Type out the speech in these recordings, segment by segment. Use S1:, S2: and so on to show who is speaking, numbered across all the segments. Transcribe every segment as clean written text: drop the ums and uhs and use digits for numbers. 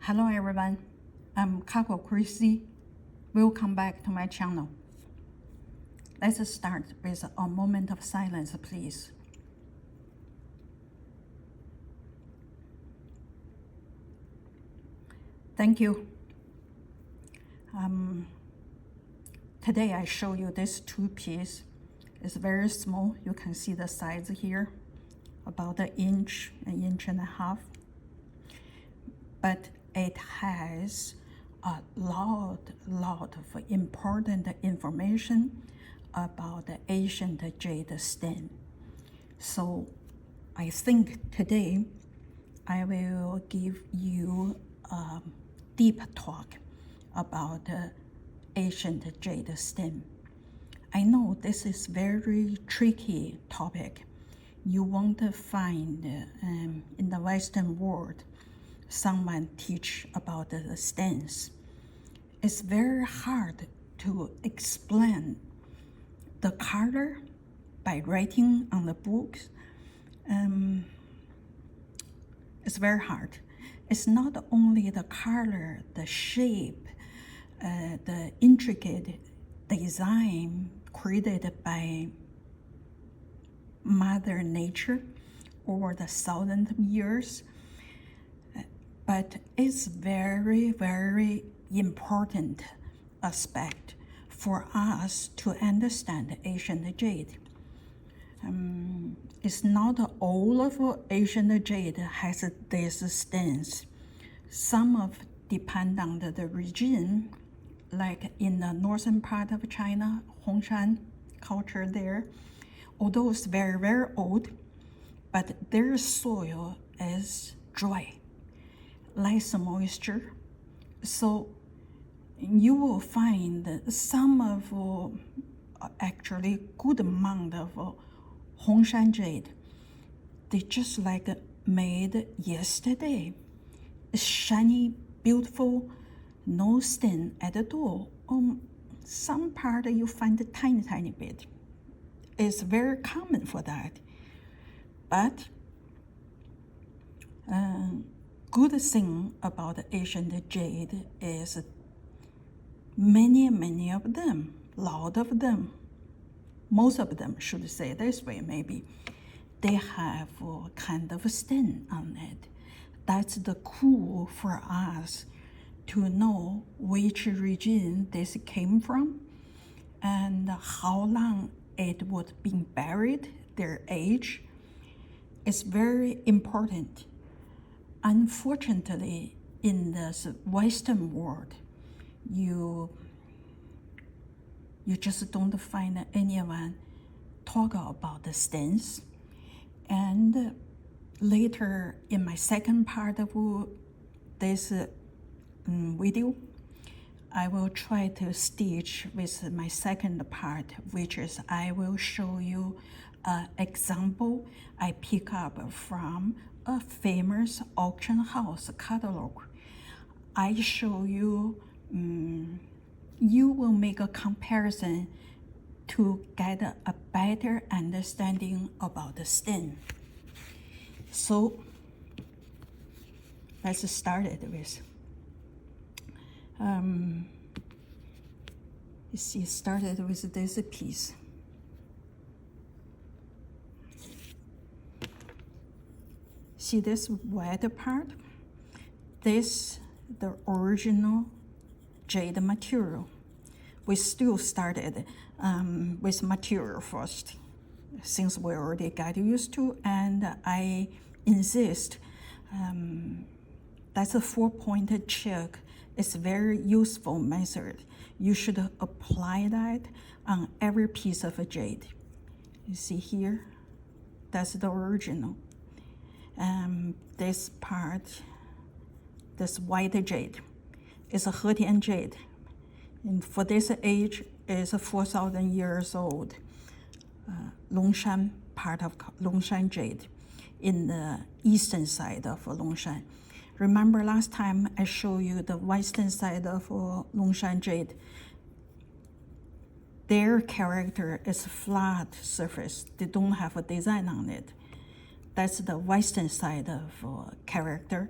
S1: Hello everyone, I'm Kako Chrissy. Welcome back to my channel. Let's start with a moment of silence, please. Thank you. Today I show you this two-piece. It's very small. You can see the size here, about an inch and a half. But it has a lot of important information about the ancient jade stain. So I think today I will give you a deep talk about the ancient jade stain. I know this is very tricky topic. You won't find in the Western world someone teach about the stains. It's very hard to explain the color by writing on the books. It's very hard. It's not only the color, the shape, the intricate design created by Mother Nature over the thousands of years, but it's very important aspect for us to understand ancient jade. It's not all of ancient jade has these stains. Some of depend on the region, like in the northern part of China, Longshan culture there. Although it's very old, but their soil is dry, less moisture. So you will find some of actually good amount of Longshan jade. They just like made yesterday. It's shiny, beautiful, no stain at all. Some part you find a tiny bit. It's very common for that. But good thing about the ancient jade is many of them, lot of them, most of them should say this way maybe, they have a kind of stain on it. That's the cool for us to know which region this came from and how long it was being buried, their age. It's very important. Unfortunately, in this Western world, you just don't find anyone talk about the stains. And later in my second part of this video, I will try to stitch with my second part, which is I will show you an example I pick up from a famous auction house catalog. I show you, you will make a comparison to get a better understanding about the stain. So let's start it with. You see, started with this piece. See this white part? This, the original jade material. We still started with material first, since we already got used to, and I insist that's a 4-point check. It's a very useful method. You should apply that on every piece of jade. You see here, that's the original. This part, this white jade, is a Hetian jade. And for this age, is 4,000 years old. Longshan, part of Longshan jade, in the eastern side of Longshan. Remember last time I showed you the western side of Longshan jade. Their character is flat surface. They don't have a design on it. That's the western side of character.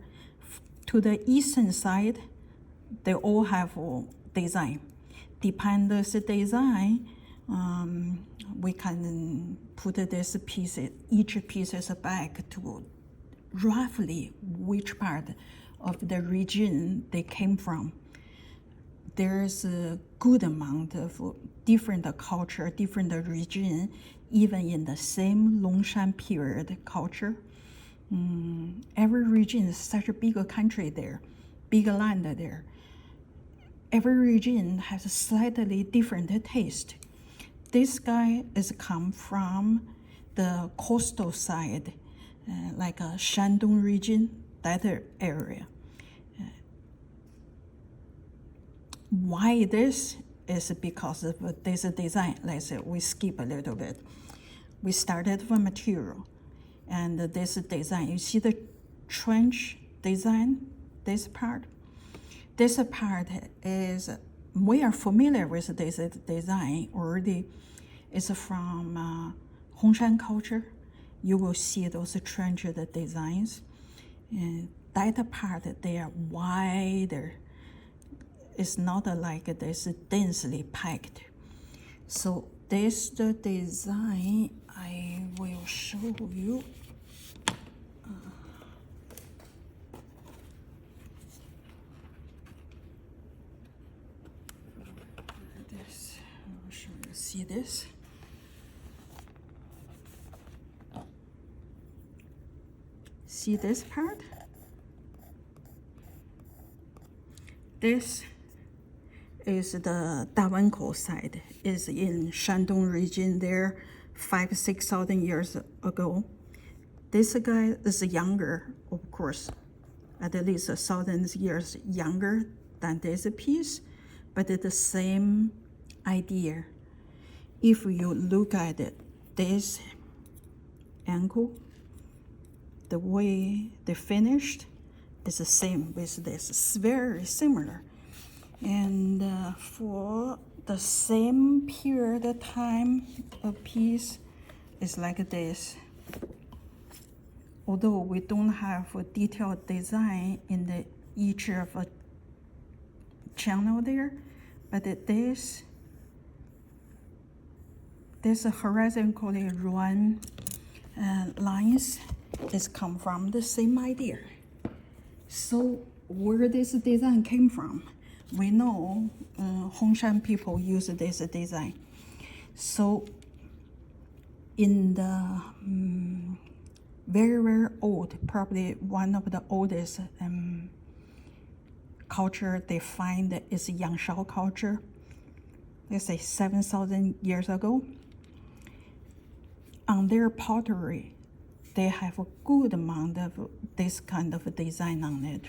S1: To the eastern side, they all have design. Depend this design, we can put this piece, each piece is back to roughly which part of the region they came from. There's a good amount of different culture, different region, even in the same Longshan period culture. Every region is such a big country there, big land there. Every region has a slightly different taste. This guy is come from the coastal side, like a Shandong region, that area. Why this is because of this design. Let's say we skip a little bit. We started from material, and this design, you see the trench design, this part? This part is, we are familiar with this design already. It's from Hongshan culture. You will see those trench designs. And that part, they are wider. It's not like this densely packed. So this the design I will show you. This, I'll show you. See this? See this part? This is the Dawankou side. Is in Shandong region there 5,000-6,000 years ago. This guy is younger, of course, at least 1,000 years younger than this piece, but it's the same idea. If you look at it, this angle, the way they finished is the same with this. It's very similar. And for the same period of time, a piece is like this. Although we don't have a detailed design in the each of a channel there, but this horizontally run lines is come from the same idea. So where this design came from? We know Hongshan people use this design. So in the very, very old, probably one of the oldest culture they find is Yangshao culture. Let's say 7,000 years ago. On their pottery, they have a good amount of this kind of design on it.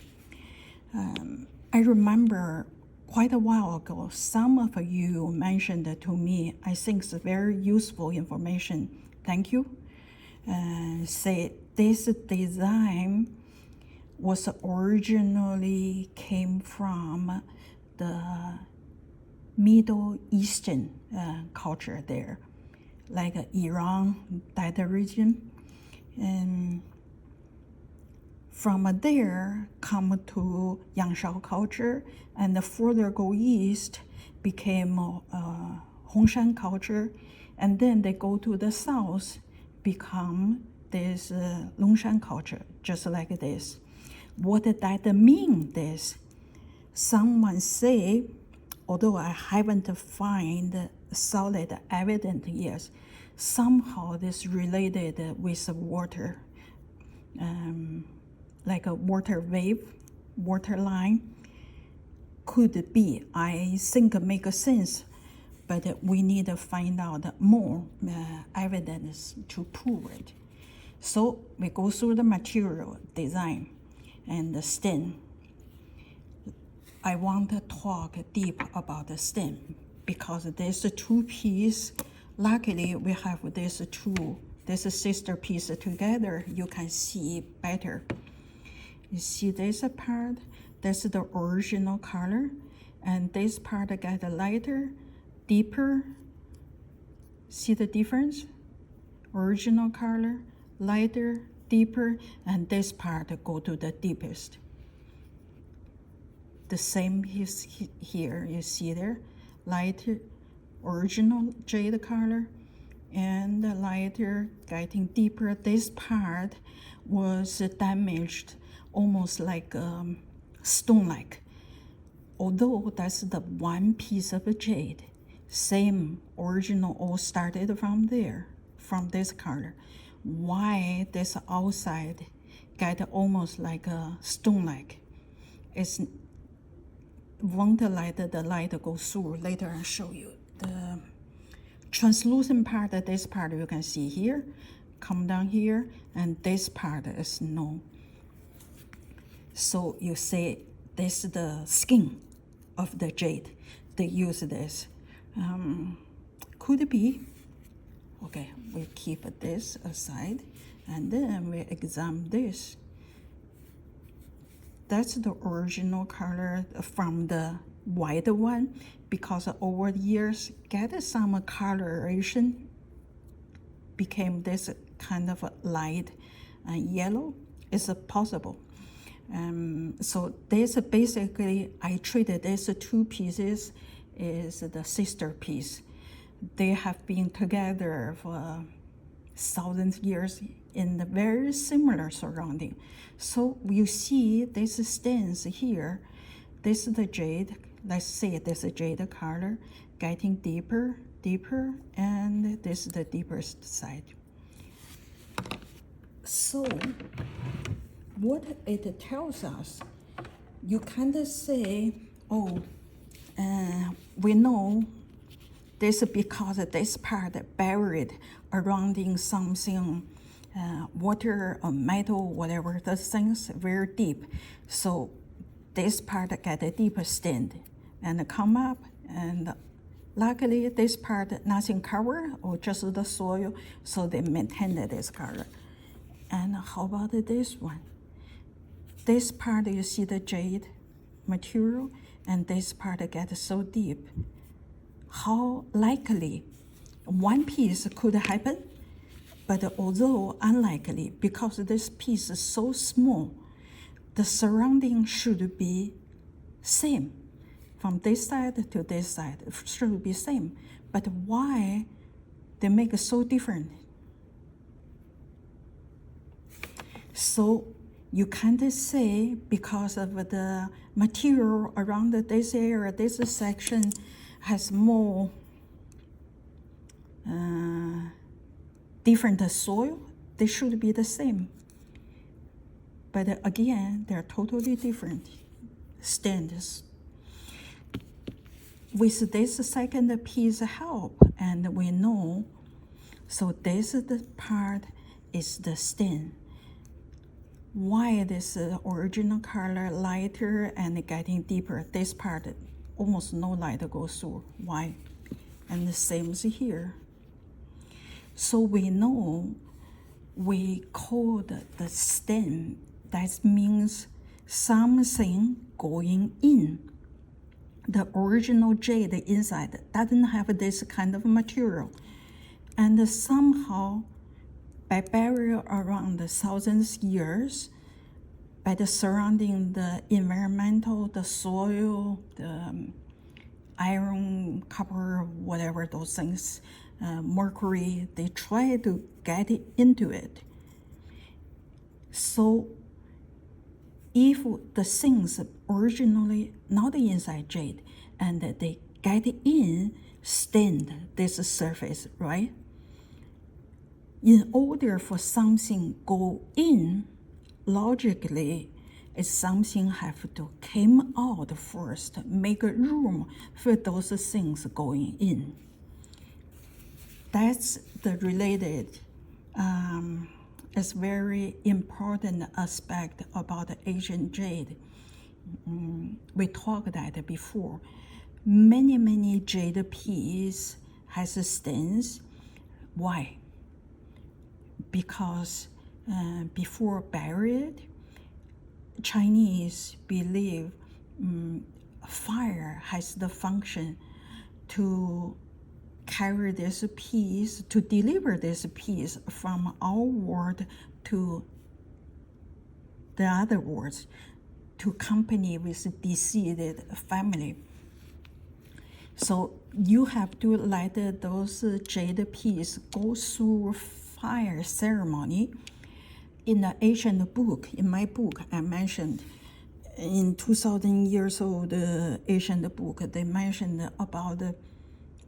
S1: I remember quite a while ago, some of you mentioned to me, I think it's very useful information. Thank you. Say this design was originally came from the Middle Eastern culture there, like Iran, that region. And from there, come to Yangshao culture, and further go east, became Hongshan culture, and then they go to the south, become this Longshan culture, just like this. What did that mean? This, someone say, although I haven't find solid evidence yet, somehow this related with water. Like a water wave, water line, could be. I think make sense, but we need to find out more evidence to prove it. So we go through the material, design, and the stem. I want to talk deep about the stem because there's two pieces. Luckily, we have this two, this sister piece together. You can see better. You see this part, that's the original color, and this part get lighter, deeper. See the difference? Original color, lighter, deeper, and this part go to the deepest. The same is here, you see there, lighter original jade color, and the lighter getting deeper. This part was damaged, almost like stone-like. Although that's the one piece of jade, same original all started from there, from this color. Why this outside get almost like a stone-like? It's won't let the light go through. Later I'll show you. The translucent part, this part you can see here, come down here, and this part is no. So you say this is the skin of the jade. They use this. Could be. Okay, we keep this aside, and then we examine this. That's the original color from the white one, because over the years, get some coloration, became this kind of light yellow. It's possible. So this basically, I treated these two pieces is the sister piece. They have been together for thousands of years in the very similar surrounding. So you see this stands here. This is the jade. Let's say this is jade color, getting deeper, deeper, and this is the deepest side. So what it tells us, you kind of say, oh, we know this because this part buried around in something, water or metal, whatever, the things very deep. So this part get a deeper stand and come up, and luckily this part nothing covered or just the soil, so they maintained this color. And how about this one? This part you see the jade material, and this part gets so deep. How likely one piece could happen, but although unlikely, because this piece is so small, the surrounding should be same. From this side to this side, it should be same. But why they make it so different? So you can't say because of the material around this area, this section has more different soil, they should be the same. But again, they're totally different stands. With this second piece help, and we know, so this is the part is the stain. Why this original color lighter and getting deeper? This part almost no light goes through. Why? And the same is here. So we know we call the stain. That means something going in. The original jade inside doesn't have this kind of material, and somehow by burial around thousands of years, by the surrounding the environmental, the soil, the iron, copper, whatever those things, mercury, they try to get into it. So if the things originally not inside jade and they get in, stain this surface, right? In order for something go in, logically, it's something have to come out first, make room for those things going in. That's the related, it's very important aspect about the Asian jade. We talked that before. Many jade pieces has stains. Why? Because before buried, Chinese believe fire has the function to carry this piece, to deliver this piece from our world to the other worlds, to company with deceased family. So you have to let those jade piece go through fire ceremony. In the ancient book, in my book, I mentioned in 2,000 years old ancient book, they mentioned about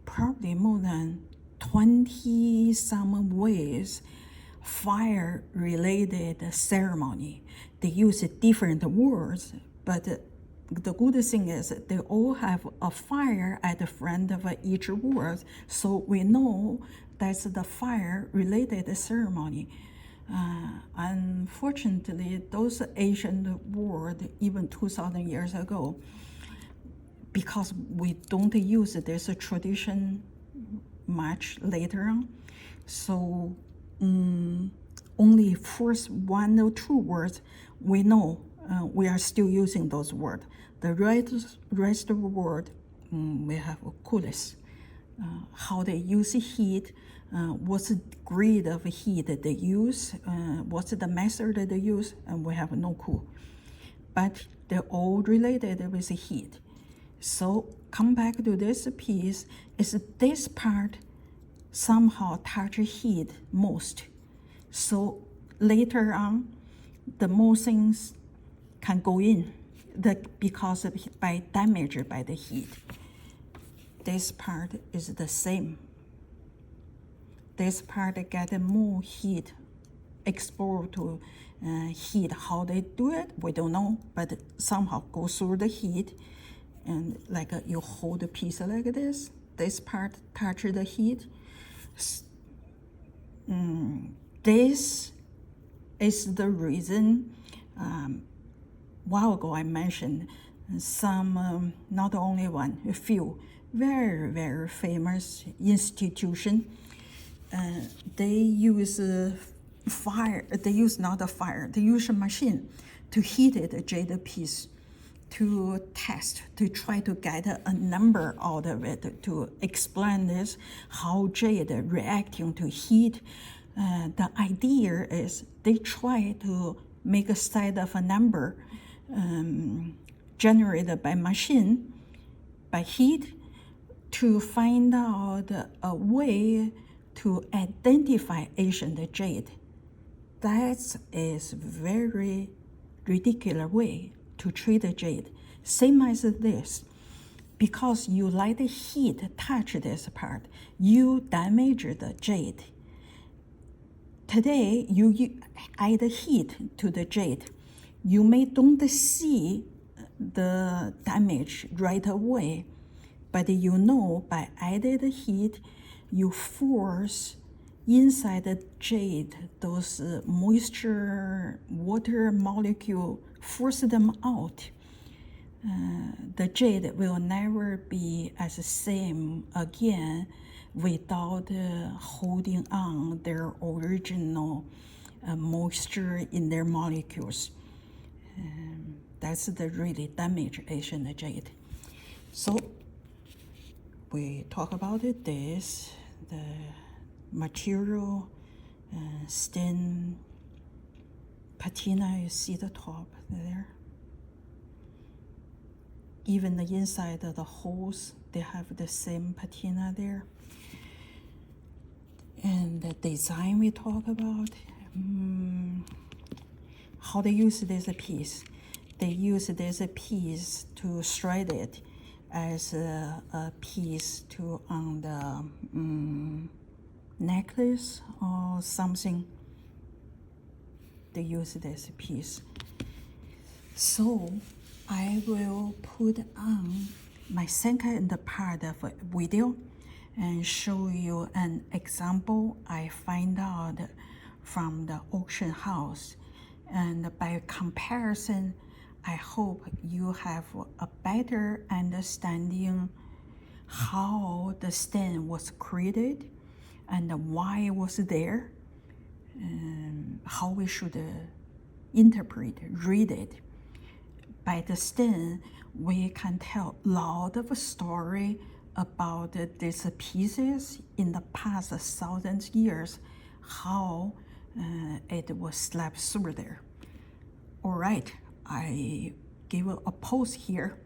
S1: probably more than 20 some ways fire-related ceremony. They use different words, but the good thing is they all have a fire at the front of each word, so we know that's the fire-related ceremony. Unfortunately, those ancient words, even 2,000 years ago, because we don't use this tradition much later on, so only first 1 or 2 words we know we are still using those words. The rest of the word we have coolest. How they use heat, what's the grade of heat that they use, what's the method that they use, and we have no clue. But they're all related with heat. So come back to this piece, is this part somehow touch heat most. So later on, the more things can go in because of by damage by the heat. This part is the same. This part get more heat, exposed to heat. How they do it, we don't know, but somehow go through the heat, and like you hold a piece like this part touch the heat. This is the reason. While ago I mentioned some, not only one, a few very, very famous institution. They use fire. They use not a fire. They use a machine to heat it, a jade piece, to test, to try to get a number out of it, to explain this, how jade reacting to heat. The idea is they try to make a set of a number generated by machine, by heat, to find out a way to identify ancient jade. That is very ridiculous way to treat a jade. Same as this. Because you let the heat touch this part, you damage the jade. Today, you add heat to the jade. You may don't see the damage right away, but you know by added heat, you force inside the jade those moisture, water molecule, force them out. The jade will never be as the same again without holding on their original moisture in their molecules. That's the really damage ancient jade. So we talk about it. This, the material, stain, patina, you see the top there. Even the inside of the holes, they have the same patina there. And the design we talk about, how they use this piece. They use this piece to shred it as a piece to on the necklace or something. They use this piece. So I will put on my second part of a video and show you an example I find out from the auction house. And by comparison, I hope you have a better understanding how the stain was created and why it was there, and how we should interpret, read it. By the stain, we can tell a lot of story about these pieces in the past 1,000 years, how it was slapped through there. All right, I give a pose here.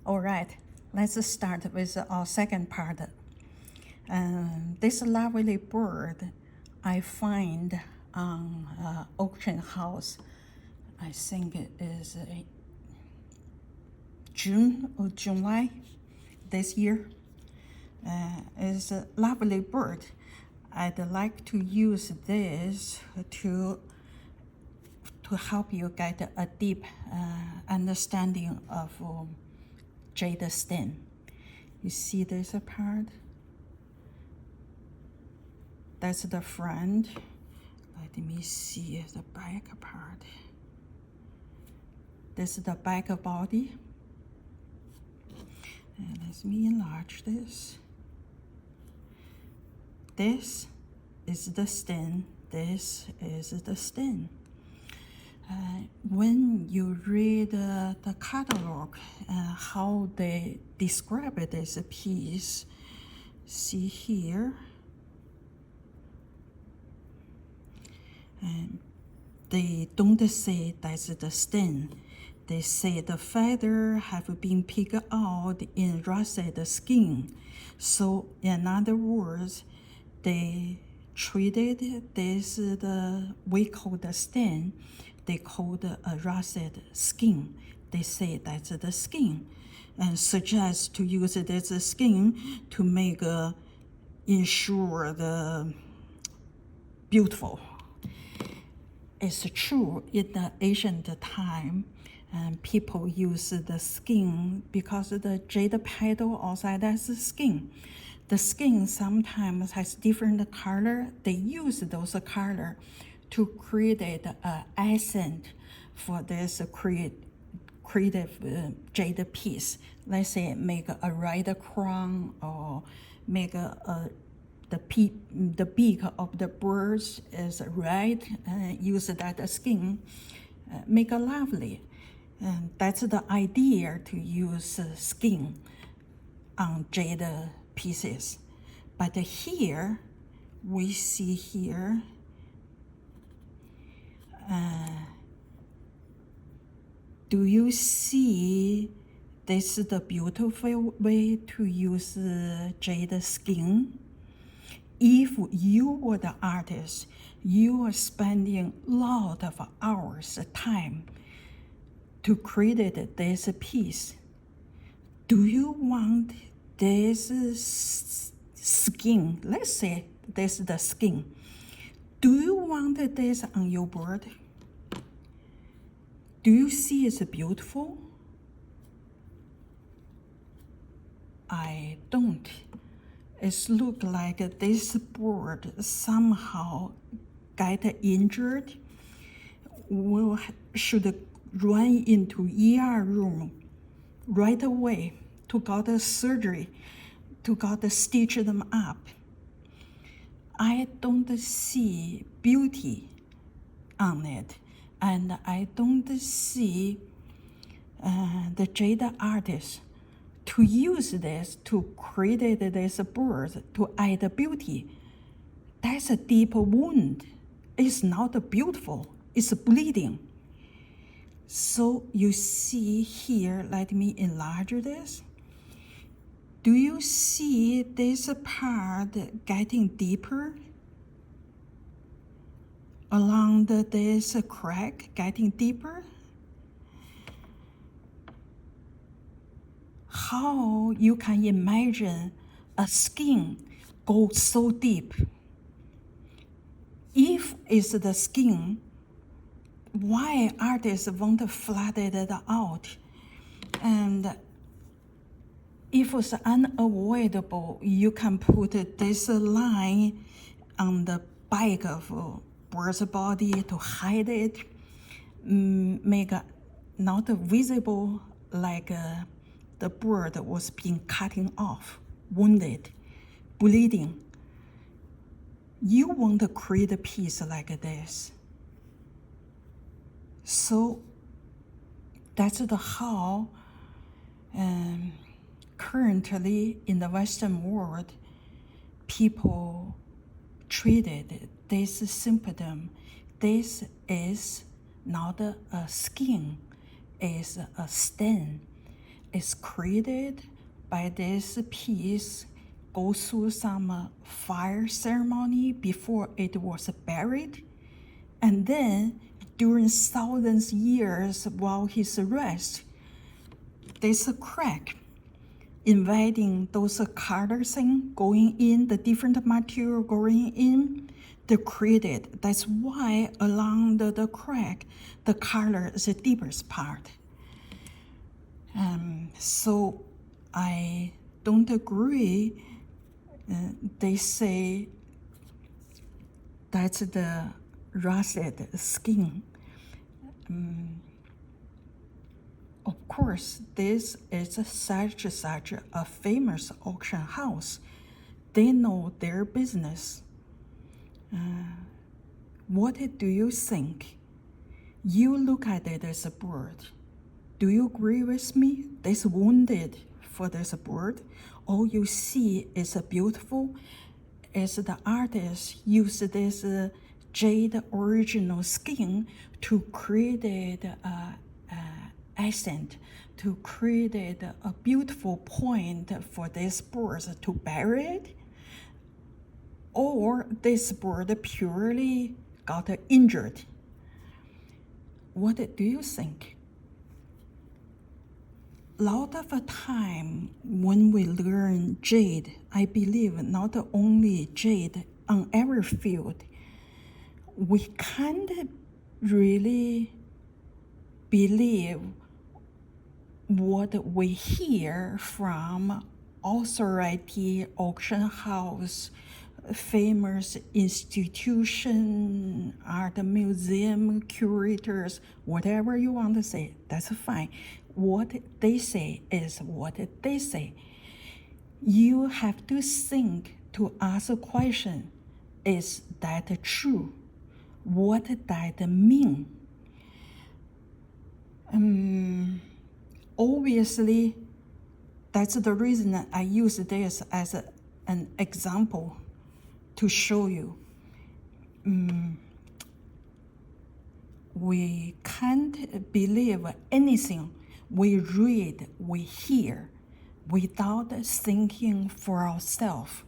S1: All right, let's start with our second part. This lovely bird I find on auction house. I think it is June or July this year. It's a lovely bird. I'd like to use this to help you get a deep understanding of jade stem. You see this part? That's the front. Let me see the back part. This is the back body. And let me enlarge this. This is the stem. This is the stem. When you read the catalog, how they describe this piece, see here, they don't say that's the stem. They say the feather have been picked out in russet skin. So in other words, they treated this we call the stem, they called a russet skin. They say that's the skin, and suggest to use this skin to make ensure the beautiful. It's true in the ancient time, people use the skin because the jade petal outside that's the skin. The skin sometimes has different color. They use those color to create an accent for this creative jade piece. Let's say make a red crown or make the beak of the birds is red, use that skin, make it lovely. And that's the idea to use skin on jade pieces. But here, we see here, do you see this is the beautiful way to use jade skin? If you were the artist, you are spending a lot of hours time to create this piece. Do you want this skin? Let's say this is the skin. Do you want this on your board? Do you see it's beautiful? I don't. It looks like this bird somehow got injured, should run into ER room right away to get the surgery, to get the stitch them up. I don't see beauty on it, and I don't see the jade artist to use this to create this bird to add beauty. That's a deep wound. It's not beautiful, it's bleeding. So you see here, let me enlarge this. Do you see this part getting deeper? Along this crack getting deeper? How you can imagine a skin go so deep? If it's the skin, why artists want to flatten it out? And if it's unavoidable, you can put this line on the back of a bird's body to hide it, make it not visible, like the bird was being cutting off, wounded, bleeding. You want to create a piece like this. So that's how currently in the Western world, people treated this symptom. This is not a skin, is a stain. It's created by this piece, go through some fire ceremony before it was buried. And then during thousands years while he's rest, there's a crack inviting those color things going in, the different material going in, they created. That's why along the crack, the color is the deepest part. So I don't agree. They say that's the rusted skin. Of course, this is such a famous auction house. They know their business. What do you think? You look at it as a bird. Do you agree with me? This wounded for this bird. All you see is beautiful. Is the artist used this jade original skin to create accent, to create a beautiful point for this bird to bury it? Or this bird purely got injured? What do you think? A lot of time when we learn jade, I believe not only jade, on every field, we can't really believe what we hear from authority, auction house, famous institution, art museum, curators, whatever you want to say, that's fine. What they say is what they say. You have to think to ask a question, is that true? What does that mean? Obviously, that's the reason I use this as an example to show you. We can't believe anything we read, we hear, without thinking for ourselves.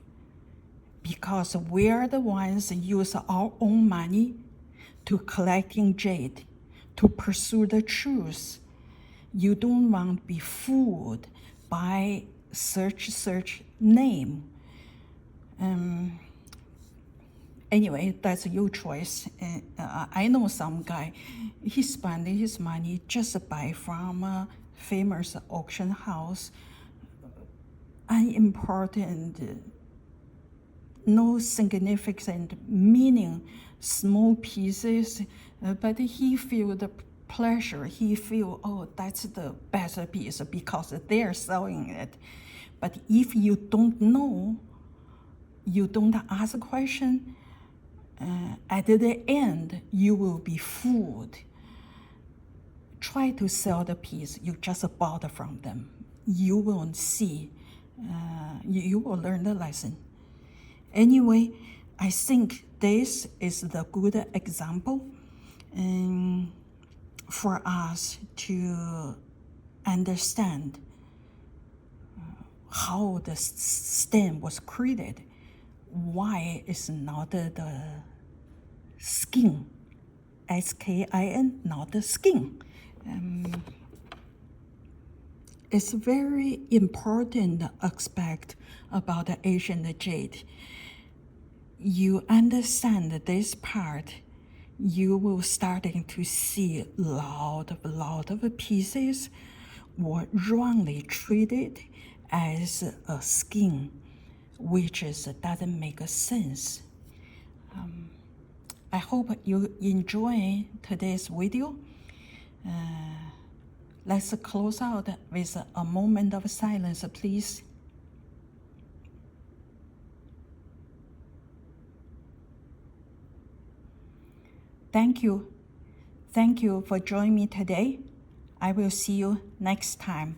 S1: Because we are the ones use our own money to collecting jade, to pursue the truth. You don't want to be fooled by search name. Anyway, that's your choice. I know some guy, he spent his money just buy from a famous auction house, unimportant, no significant meaning, small pieces, but he feel the pleasure. He feel, oh, that's the best piece because they're selling it. But if you don't know, you don't ask a question, at the end, you will be fooled. Try to sell the piece you just bought from them. You won't see. You will learn the lesson. Anyway, I think this is the good example for us to understand how the stem was created. Why is not the skin, S-K-I-N, not the skin. It's very important aspect about the Asian jade. You understand this part, you will starting to see a lot of pieces were wrongly treated as a skin, which doesn't make sense. I hope you enjoy today's video. Let's close out with a moment of silence, please. Thank you. Thank you for joining me today. I will see you next time.